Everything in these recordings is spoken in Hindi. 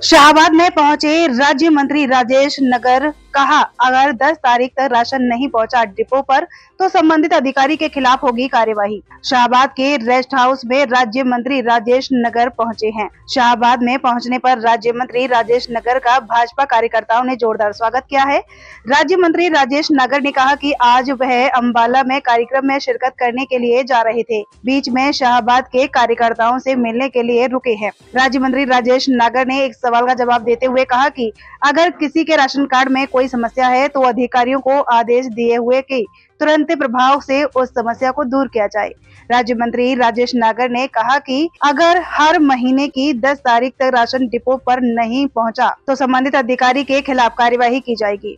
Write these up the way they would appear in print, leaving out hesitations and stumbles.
शाहबाद में पहुंचे राज्य मंत्री राजेश नगर, कहा अगर 10 तारीख तक राशन नहीं पहुंचा डिपो पर तो संबंधित अधिकारी के खिलाफ होगी कार्यवाही। शाहबाद के रेस्ट हाउस में राज्य मंत्री राजेश नगर पहुंचे हैं। शाहबाद में पहुंचने पर राज्य मंत्री राजेश नगर का भाजपा कार्यकर्ताओं ने जोरदार स्वागत किया है। राज्य मंत्री राजेश नगर ने कहा कि आज वह अंबाला में कार्यक्रम में शिरकत करने के लिए जा रहे थे, बीच में शाहबाद के कार्यकर्ताओं से मिलने के लिए रुके हैं। राज्य मंत्री राजेश नगर ने एक सवाल का जवाब देते हुए कहा कि अगर किसी के राशन कार्ड में कोई समस्या है तो अधिकारियों को आदेश दिए हुए कि तुरंत प्रभाव से उस समस्या को दूर किया जाए। राज्य मंत्री राजेश नागर ने कहा कि अगर हर महीने की 10 तारीख तक राशन डिपो पर नहीं पहुंचा तो संबंधित अधिकारी के खिलाफ कार्यवाही की जाएगी।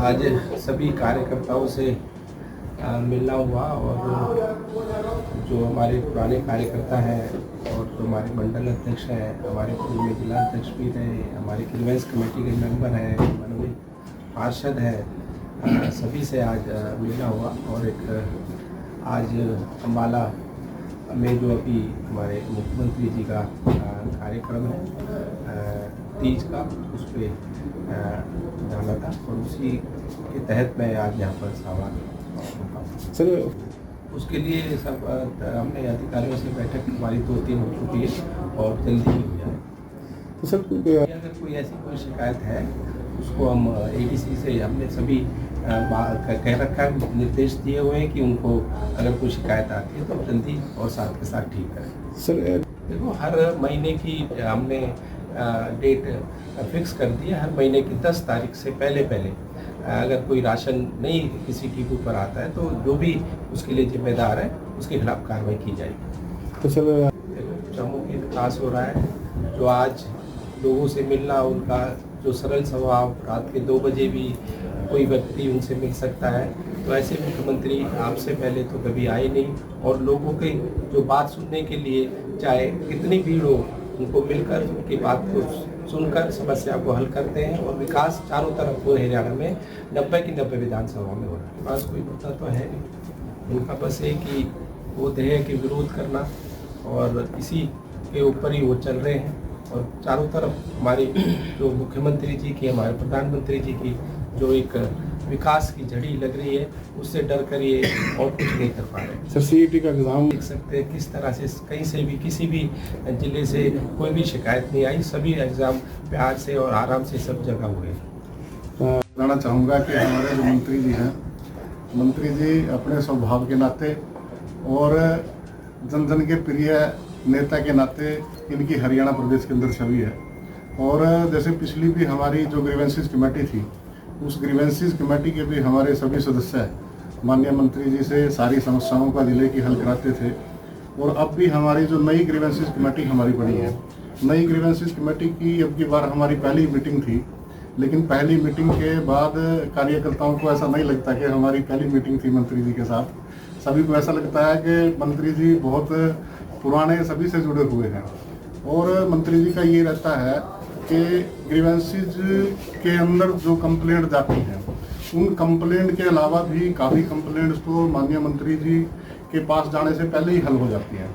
आज सभी कार्यकर्ताओं से मिलना हुआ और जो हमारे पुराने कार्यकर्ता हैं और जो हमारे मंडल अध्यक्ष हैं, हमारे पूर्व में जिला अध्यक्ष भी रहे, हमारे ग्रीवेंस कमेटी के मेंबर हैं, माननीय पार्षद हैं, सभी से आज मिलना हुआ। और एक आज अम्बाला में जो अभी हमारे मुख्यमंत्री जी का कार्यक्रम है तीज का, उस पर जाना था और उसी के तहत मैं आज यहाँ पर शाहबाद सर उसके लिए सब हमने अधिकारियों से बैठक हमारी 2-3 हो चुकी है और जल्दी ही हो जाए। तो सर अगर कोई ऐसी कोई शिकायत है उसको हम एडीसी से हमने सभी कह रखा है, निर्देश दिए हुए हैं कि उनको अगर कोई शिकायत आती है तो जल्दी और साथ के साथ ठीक करें। सर देखो, हर महीने की हमने डेट फिक्स कर दी है। हर महीने की 10 तारीख से पहले अगर कोई राशन नहीं किसी डिपो पर आता है तो जो भी उसके लिए जिम्मेदार है उसके खिलाफ कार्रवाई की जाएगी। तो सर सामूहिक विकास हो रहा है, जो आज लोगों से मिलना, उनका जो सरल स्वभाव, रात के 2 बजे भी कोई व्यक्ति उनसे मिल सकता है, तो ऐसे मुख्यमंत्री आपसे पहले तो कभी आए नहीं। और लोगों के जो बात सुनने के लिए चाहे कितनी भीड़ हो, उनको मिलकर उनकी बात को सुनकर समस्या को हल करते हैं। और विकास चारों तरफ पूरे हरियाणा में 90 की 90 विधानसभा में हो रहा है। पास कोई मुद्दा तो है नहीं, उनका बस एक ही वो ध्येय कि विरोध करना, और इसी के ऊपर ही वो चल रहे हैं। और चारों तरफ हमारे जो मुख्यमंत्री जी की, हमारे प्रधानमंत्री जी की जो एक विकास की झड़ी लग रही है, उससे डर कर ये और कुछ नहीं कर पा रहे। सर सीईटी का एग्ज़ाम देख सकते हैं किस तरह से कहीं से भी किसी भी जिले से कोई भी शिकायत नहीं आई, सभी एग्ज़ाम प्यार से और आराम से सब जगह हुए। बताना चाहूँगा कि हमारे जो मंत्री जी हैं, मंत्री जी अपने स्वभाव के नाते और जन जन के प्रिय नेता के नाते इनकी हरियाणा प्रदेश के अंदर छवि है। और जैसे पिछली भी हमारी जो ग्रीवेंसेस कमेटी थी, उस ग्रीवेंसेस कमेटी के भी हमारे सभी सदस्य माननीय मंत्री जी से सारी समस्याओं का जिले की हल कराते थे। और अब भी हमारी जो नई ग्रीवेंसेस कमेटी हमारी बनी है, नई ग्रीवेंसेस कमेटी की अब की बार हमारी पहली मीटिंग थी, लेकिन पहली मीटिंग के बाद कार्यकर्ताओं को ऐसा नहीं लगता कि हमारी पहली मीटिंग थी मंत्री जी के साथ। सभी को ऐसा लगता है कि मंत्री जी बहुत पुराने सभी से जुड़े हुए हैं। और मंत्री जी का ये रहता है कि ग्रीवेंसेस के अंदर जो कंप्लेंट जाती हैं, उन कंप्लेंट के अलावा भी काफ़ी कंप्लेंट्स तो माननीय मंत्री जी के पास जाने से पहले ही हल हो जाती हैं।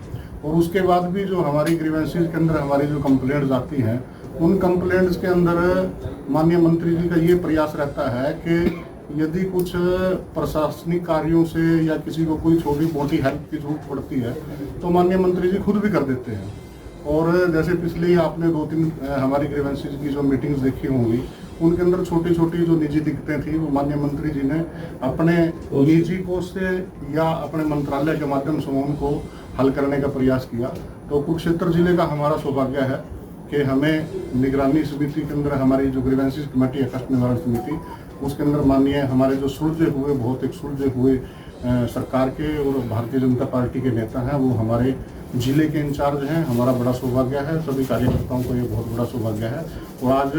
और उसके बाद भी जो हमारी ग्रीवेंसेस के अंदर हमारी जो कंप्लेंट्स आती हैं, उन कंप्लेंट्स के अंदर माननीय मंत्री जी का ये प्रयास रहता है कि यदि कुछ प्रशासनिक कार्यों से या किसी को कोई छोटी मोटी हेल्प की जरूरत पड़ती है तो माननीय मंत्री जी खुद भी कर देते हैं। और जैसे पिछले आपने 2-3 हमारी ग्रीवेंसेस की जो मीटिंग्स देखी होंगी, उनके अंदर छोटी छोटी जो निजी दिक्कतें थी वो माननीय मंत्री जी ने अपने निजी कोष से या अपने मंत्रालय के माध्यम से उनको हल करने का प्रयास किया। तो कुरुक्षेत्र जिले का हमारा सौभाग्य है कि हमें निगरानी समिति के अंदर हमारी जो ग्रीवेंसेस कमेटी है, कष्ट निवारण समिति, उसके अंदर माननीय हमारे जो बहुत एक सुलझे हुए सरकार के और भारतीय जनता पार्टी के नेता हैं, वो हमारे जिले के इंचार्ज हैं। हमारा बड़ा सौभाग्य है, सभी कार्यकर्ताओं को ये बहुत बड़ा सौभाग्य है। और आज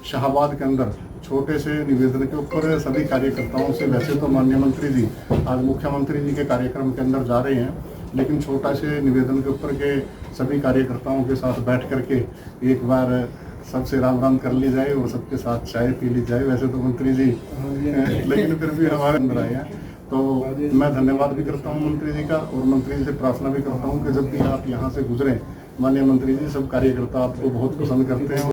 शाहबाद के अंदर छोटे से निवेदन के ऊपर सभी कार्यकर्ताओं से, वैसे तो माननीय मंत्री जी आज मुख्यमंत्री जी के कार्यक्रम के अंदर जा रहे हैं, लेकिन छोटा से निवेदन के ऊपर के सभी कार्यकर्ताओं के साथ बैठ करके एक बार सबसे राम कर ली जाए और सबके साथ चाय पी ली जाए। वैसे तो मंत्री जी लेकिन फिर भी हमारे अंदर आए हैं, तो मैं धन्यवाद भी करता हूं मंत्री जी का। और मंत्री जी से प्रार्थना भी करता हूं कि जब भी आप यहां से गुजरें माननीय मंत्री जी सब कार्यकर्ता आपको बहुत पसंद करते हैं।